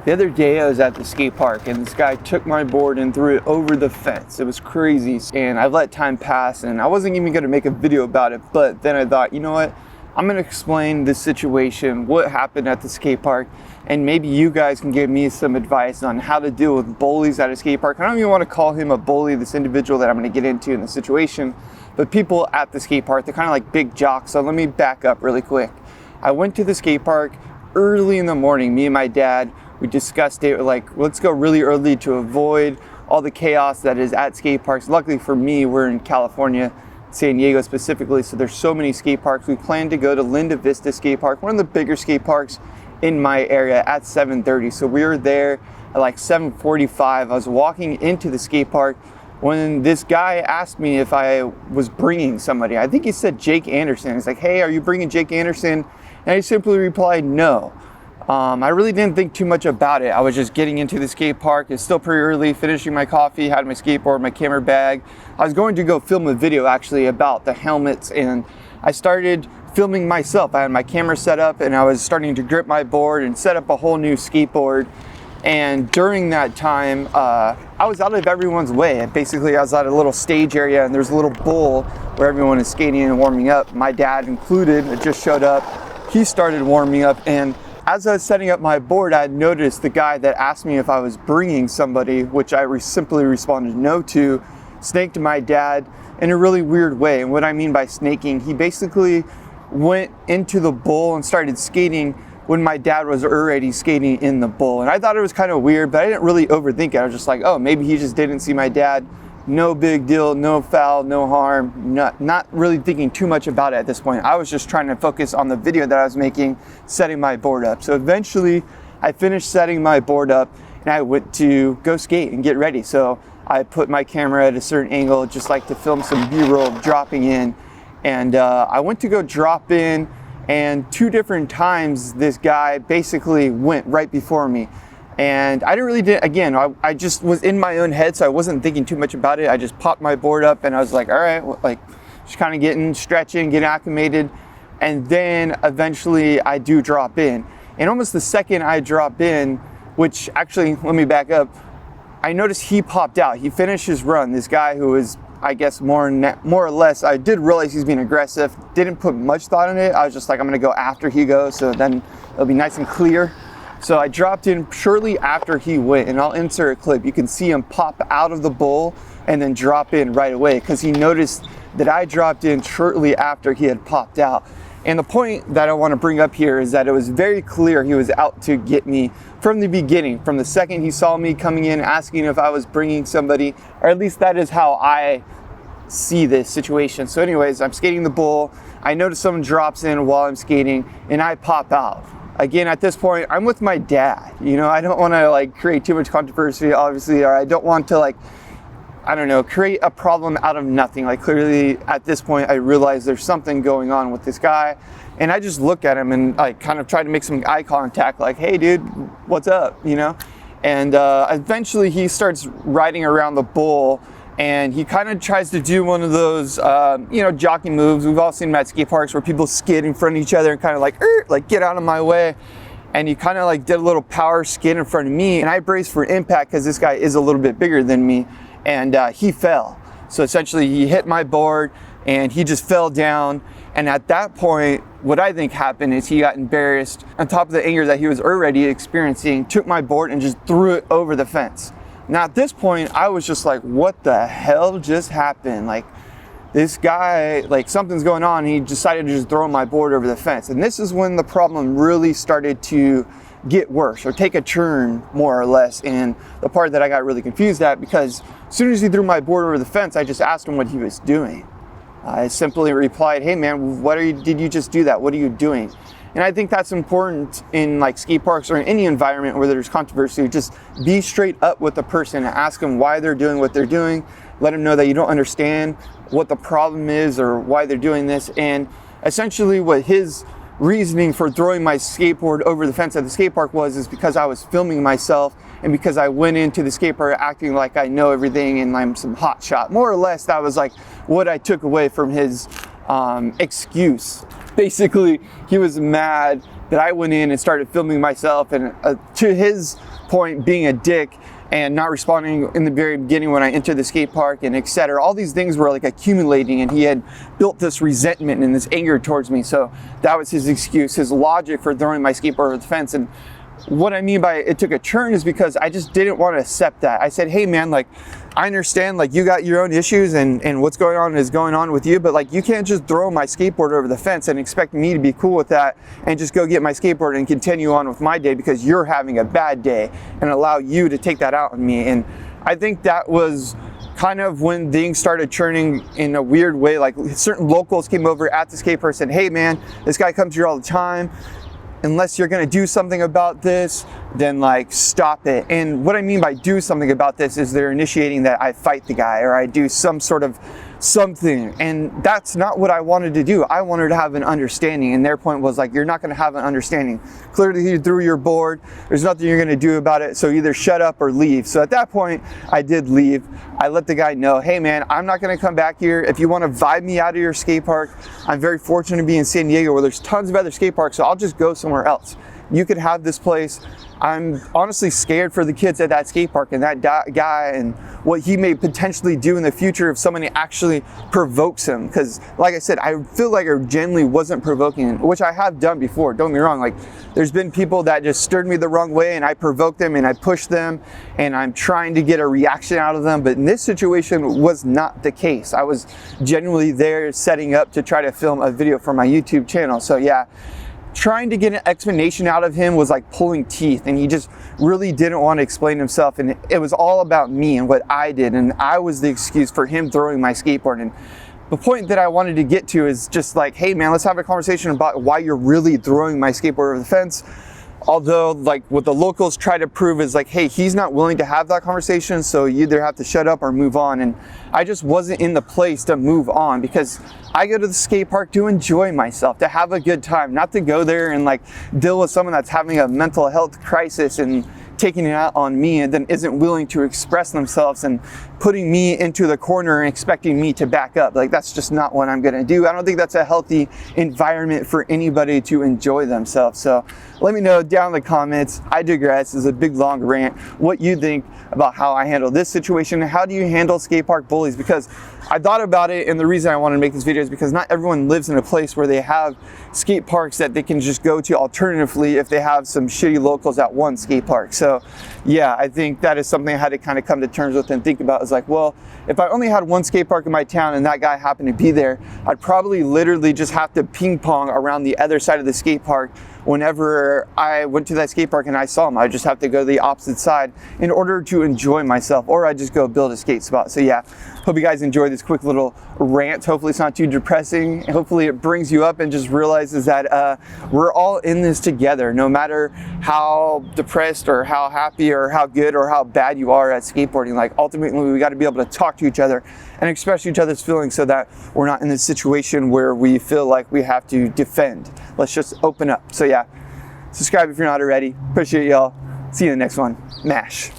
The other day I was at the skate park and this guy took my board and threw it over the fence. It was crazy, and I let time pass and I wasn't even going to make a video about it, but then I thought, you know what, I'm going to explain this situation, what happened at the skate park, and maybe you guys can give me some advice on how to deal with bullies at a skate park. I don't even want to call him a bully, this individual that I'm going to get into in the situation, but people at the skate park, they're kind of like big jocks. So let me back up really quick. I went to the skate park early in the morning, me and my dad. We discussed it, like, let's go really early to avoid all the chaos that is at skate parks. Luckily for me, we're in California, San Diego specifically, so there's so many skate parks. We planned to go to Linda Vista Skate Park, one of the bigger skate parks in my area, at 7:30. So we were there at like 7:45. I was walking into the skate park when this guy asked me if I was bringing somebody. I think he said Jake Anderson. He's like, hey, are you bringing Jake Anderson? And I simply replied, no. I really didn't think too much about it. I was just getting into the skate park. It's still pretty early, finishing my coffee, had my skateboard, my camera bag. I was going to go film a video actually about the helmets, and I started filming myself. I had my camera set up and I was starting to grip my board and set up a whole new skateboard. And during that time, I was out of everyone's way. Basically, I was at a little stage area and there's a little bowl where everyone is skating and warming up. My dad included, it just showed up. He started warming up, and as I was setting up my board, I had noticed the guy that asked me if I was bringing somebody, which I simply responded no to, snaked my dad in a really weird way. And what I mean by snaking, he basically went into the bowl and started skating when my dad was already skating in the bowl. And I thought it was kind of weird, but I didn't really overthink it. I was just like, oh, maybe he just didn't see my dad. No big deal, no foul, no harm, not really thinking too much about it at this point. I was just trying to focus on the video that I was making, setting my board up. So eventually I finished setting my board up and I went to go skate and get ready. So I put my camera at a certain angle, just like to film some B-roll of dropping in. And I went to go drop in, and 2 different times this guy basically went right before me. And I didn't really, again, I just was in my own head, so I wasn't thinking too much about it. I just popped my board up and I was like, all right, like just kind of stretching, getting acclimated. And then eventually I do drop in. And almost the second I drop in, which actually, let me back up, I noticed he popped out. He finished his run. This guy who was, I guess, more or less, I did realize he's being aggressive. Didn't put much thought in it. I was just like, I'm gonna go after he goes, so then it'll be nice and clear. So I dropped in shortly after he went, and I'll insert a clip. You can see him pop out of the bowl and then drop in right away because he noticed that I dropped in shortly after he had popped out. And the point that I want to bring up here is that it was very clear he was out to get me from the beginning, from the second he saw me coming in, asking if I was bringing somebody, or at least that is how I see this situation. So anyways, I'm skating the bowl. I notice someone drops in while I'm skating and I pop out. Again, at this point, I'm with my dad. You know, I don't want to like create too much controversy, obviously, or I don't want to like, I don't know, create a problem out of nothing. Like clearly at this point, I realize there's something going on with this guy. And I just look at him and like kind of try to make some eye contact, like, hey dude, what's up, you know? And eventually he starts riding around the bowl, and he kind of tries to do one of those, jockey moves. We've all seen them at skate parks where people skid in front of each other and kind of like get out of my way. And he kind of like did a little power skid in front of me, and I braced for impact because this guy is a little bit bigger than me, and he fell. So essentially he hit my board and he just fell down. And at that point, what I think happened is he got embarrassed on top of the anger that he was already experiencing, took my board and just threw it over the fence. Now at this point, I was just like, what the hell just happened? Like this guy, like something's going on. He decided to just throw my board over the fence. And this is when the problem really started to get worse or take a turn more or less. And the part that I got really confused at, because as soon as he threw my board over the fence, I just asked him what he was doing. I simply replied, hey man, did you just do that? What are you doing? And I think that's important in like skate parks or in any environment where there's controversy. Just be straight up with the person and ask them why they're doing what they're doing. Let them know that you don't understand what the problem is or why they're doing this. And essentially what his reasoning for throwing my skateboard over the fence at the skate park is because I was filming myself and because I went into the skate park acting like I know everything and I'm some hot shot. More or less, that was like what I took away from his excuse. Basically, he was mad that I went in and started filming myself, and to his point being a dick and not responding in the very beginning when I entered the skate park, and etc. All these things were like accumulating, and he had built this resentment and this anger towards me. So that was his excuse, his logic for throwing my skateboard over the fence. And what I mean by it took a turn is because I just didn't want to accept that. I said, hey man, like, I understand, like, you got your own issues and what's going on is going on with you, but like, you can't just throw my skateboard over the fence and expect me to be cool with that and just go get my skateboard and continue on with my day because you're having a bad day, and allow you to take that out on me. And I think that was kind of when things started churning in a weird way. Like, certain locals came over at the skate park and said, hey man, this guy comes here all the time. Unless you're gonna do something about this, then like stop it. And what I mean by do something about this is they're initiating that I fight the guy or I do some sort of something. And that's not what I wanted to do. I wanted to have an understanding. And their point was like, you're not gonna have an understanding. Clearly you threw your board. There's nothing you're gonna do about it. So either shut up or leave. So at that point, I did leave. I let the guy know, hey man, I'm not gonna come back here. If you wanna vibe me out of your skate park, I'm very fortunate to be in San Diego where there's tons of other skate parks. So I'll just go somewhere else. You could have this place. I'm honestly scared for the kids at that skate park and that guy and what he may potentially do in the future if somebody actually provokes him. Because like I said, I feel like I genuinely wasn't provoking, which I have done before. Don't get me wrong. Like, there's been people that just stirred me the wrong way and I provoked them and I pushed them and I'm trying to get a reaction out of them. But in this situation was not the case. I was genuinely there setting up to try to film a video for my YouTube channel. So yeah, trying to get an explanation out of him was like pulling teeth, and he just really didn't want to explain himself, and it was all about me and what I did, and I was the excuse for him throwing my skateboard. And the point that I wanted to get to is just like, hey man, let's have a conversation about why you're really throwing my skateboard over the fence. Although, like, what the locals try to prove is like, hey, he's not willing to have that conversation, so you either have to shut up or move on. And I just wasn't in the place to move on because I go to the skate park to enjoy myself, to have a good time, not to go there and like deal with someone that's having a mental health crisis and taking it out on me and then isn't willing to express themselves and putting me into the corner and expecting me to back up. Like, that's just not what I'm gonna do. I don't think that's a healthy environment for anybody to enjoy themselves. So let me know down in the comments. I digress. This is a big long rant. What you think about how I handle this situation. How do you handle skate park bullies? Because I thought about it, and the reason I wanted to make this video is because not everyone lives in a place where they have skate parks that they can just go to alternatively if they have some shitty locals at one skate park. So yeah, I think that is something I had to kind of come to terms with and think about. Is like, well, if I only had one skate park in my town and that guy happened to be there, I'd probably literally just have to ping pong around the other side of the skate park. Whenever I went to that skate park and I saw him, I just have to go to the opposite side in order to enjoy myself, or I just go build a skate spot. So yeah, hope you guys enjoyed this quick little rant. Hopefully it's not too depressing. Hopefully it brings you up and just realizes that we're all in this together, no matter how depressed or how happy or how good or how bad you are at skateboarding. Like, ultimately we got to be able to talk to each other and express each other's feelings so that we're not in this situation where we feel like we have to defend. Let's just open up. So yeah, subscribe if you're not already. Appreciate y'all. See you in the next one. Mash.